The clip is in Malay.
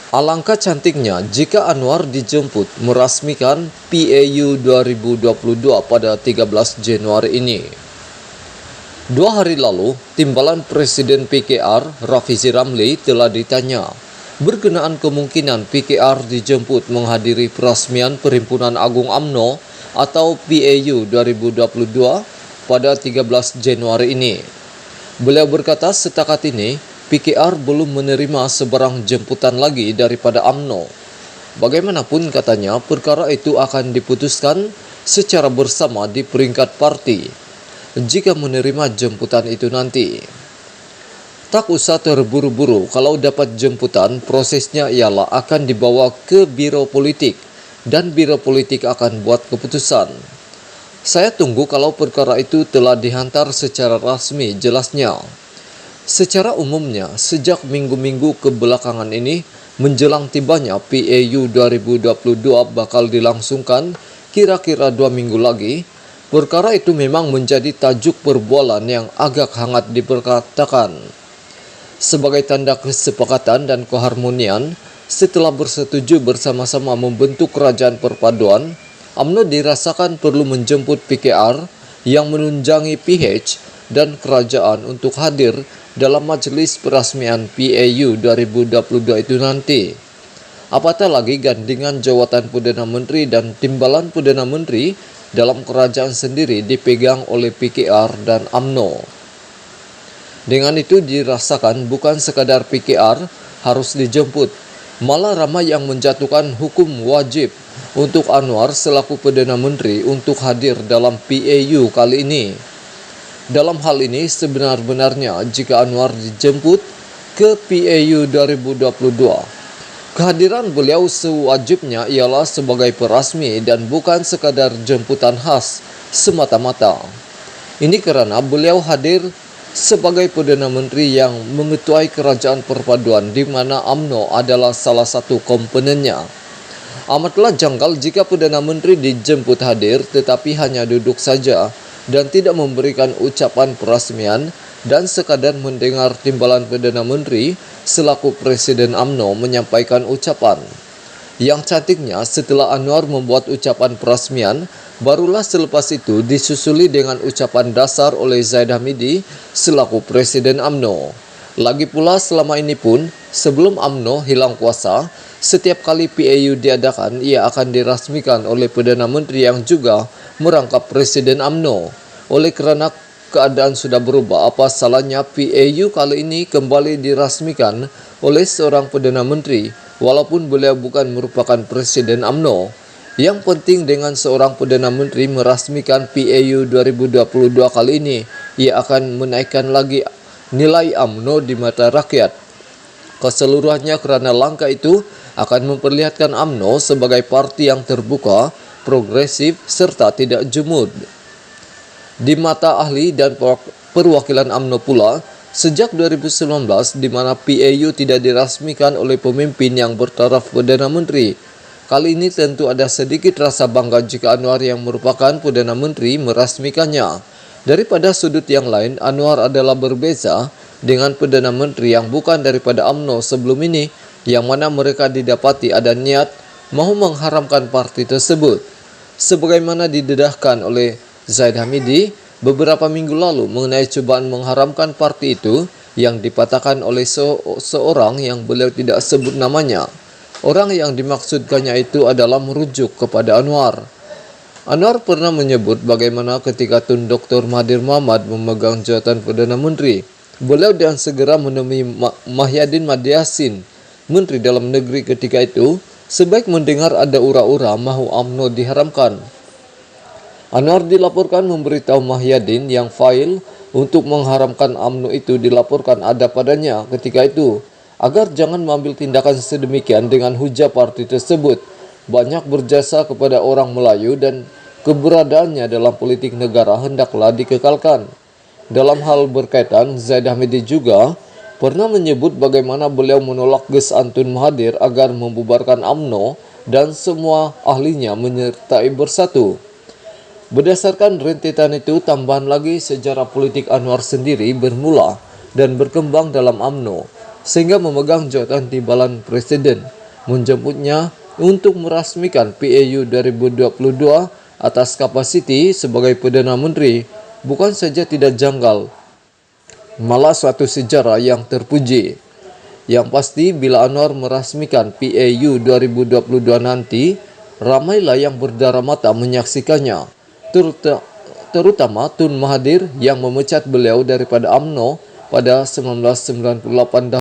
Alangkah cantiknya jika Anwar dijemput merasmikan PAU 2022 pada 13 Januari ini. 2 hari lalu, Timbalan Presiden PKR, Rafizi Ramli, telah ditanya berkenaan kemungkinan PKR dijemput menghadiri peresmian Perhimpunan Agung UMNO atau PAU 2022 pada 13 Januari ini. Beliau berkata setakat ini, PKR belum menerima sebarang jemputan lagi daripada UMNO. Bagaimanapun katanya, perkara itu akan diputuskan secara bersama di peringkat parti jika menerima jemputan itu nanti. Tak usah terburu-buru, kalau dapat jemputan, prosesnya ialah akan dibawa ke Biro Politik dan Biro Politik akan buat keputusan. Saya tunggu kalau perkara itu telah dihantar secara rasmi, jelasnya. Secara umumnya, sejak minggu-minggu kebelakangan ini, menjelang tibanya PAU 2022 bakal dilangsungkan kira-kira 2 minggu lagi, perkara itu memang menjadi tajuk perbualan yang agak hangat diperkatakan. Sebagai tanda kesepakatan dan keharmonian, setelah bersetuju bersama-sama membentuk kerajaan perpaduan, UMNO dirasakan perlu menjemput PKR yang menunjangi PH dan kerajaan untuk hadir dalam majelis peresmian PAU 2022 itu nanti. Apatah lagi gandingan jawatan Perdana Menteri dan timbalan Perdana Menteri dalam kerajaan sendiri dipegang oleh PKR dan UMNO. Dengan itu dirasakan bukan sekadar PKR harus dijemput, malah ramai yang menjatuhkan hukum wajib untuk Anwar selaku Perdana Menteri untuk hadir dalam PAU kali ini. Dalam hal ini sebenar-benarnya jika Anwar dijemput ke PAU 2022, kehadiran beliau sewajibnya ialah sebagai perasmi dan bukan sekadar jemputan khas semata-mata. Ini karena beliau hadir sebagai Perdana Menteri yang mengetuai kerajaan perpaduan di mana UMNO adalah salah satu komponennya. Amatlah janggal jika Perdana Menteri dijemput hadir tetapi hanya duduk saja dan tidak memberikan ucapan peresmian dan sekadar mendengar timbalan Perdana Menteri selaku Presiden UMNO menyampaikan ucapan. Yang cantiknya setelah Anwar membuat ucapan peresmian, barulah selepas itu disusuli dengan ucapan dasar oleh Zaid Hamidi selaku Presiden UMNO. Lagi pula selama ini pun, sebelum UMNO hilang kuasa, setiap kali PAU diadakan, ia akan dirasmikan oleh Perdana Menteri yang juga merangkap Presiden UMNO. Oleh kerana keadaan sudah berubah, apa salahnya PAU kali ini kembali dirasmikan oleh seorang Perdana Menteri, walaupun beliau bukan merupakan Presiden UMNO. Yang penting dengan seorang Perdana Menteri merasmikan PAU 2022 kali ini, ia akan menaikkan lagi nilai UMNO di mata rakyat keseluruhannya kerana langkah itu akan memperlihatkan UMNO sebagai parti yang terbuka, progresif serta tidak jumud. Di mata ahli dan perwakilan UMNO pula, sejak 2019 di mana PAU tidak dirasmikan oleh pemimpin yang bertaraf Perdana Menteri, kali ini tentu ada sedikit rasa bangga jika Anwar yang merupakan Perdana Menteri merasmikannya. Daripada sudut yang lain, Anwar adalah berbeza dengan Perdana Menteri yang bukan daripada UMNO sebelum ini, yang mana mereka didapati ada niat mahu mengharamkan parti tersebut. Sebagaimana didedahkan oleh Zaid Hamidi beberapa minggu lalu mengenai cubaan mengharamkan parti itu yang dipatahkan oleh seorang yang beliau tidak sebut namanya. Orang yang dimaksudkannya itu adalah merujuk kepada Anwar. Anwar pernah menyebut bagaimana ketika Tun Dr. Mahathir Mohamad memegang jawatan Perdana Menteri, beliau dan segera menemui Mahyadin Madiasin, Menteri Dalam Negeri ketika itu, sebaik mendengar ada ura-ura mahu UMNO diharamkan. Anwar dilaporkan memberitahu Mahyadin yang fail untuk mengharamkan UMNO itu dilaporkan ada padanya ketika itu, agar jangan mengambil tindakan sedemikian dengan hujah parti tersebut banyak berjasa kepada orang Melayu dan keberadaannya dalam politik negara hendaklah dikekalkan. Dalam hal berkaitan, Zaid Hamidi juga pernah menyebut bagaimana beliau menolak gesaan Tun Mahathir agar membubarkan UMNO dan semua ahlinya menyertai bersatu. Berdasarkan rentetan itu, tambahan lagi sejarah politik Anwar sendiri bermula dan berkembang dalam UMNO, sehingga memegang jawatan timbalan presiden. menjemputnya untuk merasmikan PAU 2022 atas kapasiti sebagai Perdana Menteri bukan saja tidak janggal, malah suatu sejarah yang terpuji. Yang pasti bila Anwar merasmikan PAU 2022 nanti, ramailah yang berdarah mata menyaksikannya, terutama Tun Mahathir yang memecat beliau daripada UMNO pada 1998